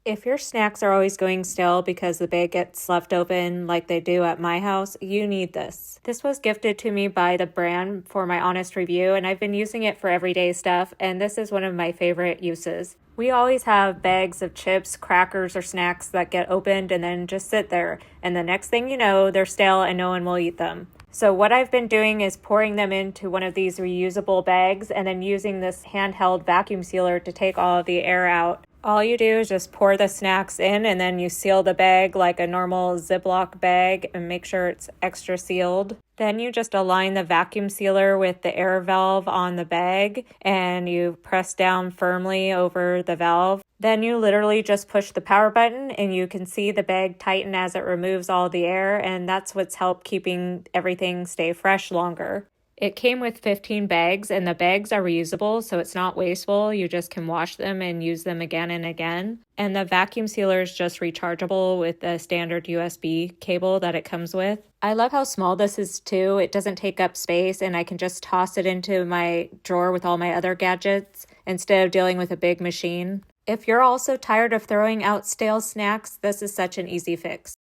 If your snacks are always going stale because the bag gets left open like they do at my house, you need this. This was gifted to me by the brand for my honest review, and I've been using it for everyday stuff, and this is one of my favorite uses. We always have bags of chips, crackers, or snacks that get opened and then just sit there, and the next thing you know, they're stale and no one will eat them. So what I've been doing is pouring them into one of these reusable bags and then using this handheld vacuum sealer to take all of the air out. All you do is just pour the snacks in and then you seal the bag like a normal Ziploc bag and make sure it's extra sealed. Then you just align the vacuum sealer with the air valve on the bag and you press down firmly over the valve. Then you literally just push the power button and you can see the bag tighten as it removes all the air, and that's what's helped keeping everything stay fresh longer. It came with 15 bags, and the bags are reusable, so it's not wasteful. You just can wash them and use them again and again. And the vacuum sealer is just rechargeable with the standard USB cable that it comes with. I love how small this is too. It doesn't take up space, and I can just toss it into my drawer with all my other gadgets instead of dealing with a big machine. If you're also tired of throwing out stale snacks, this is such an easy fix.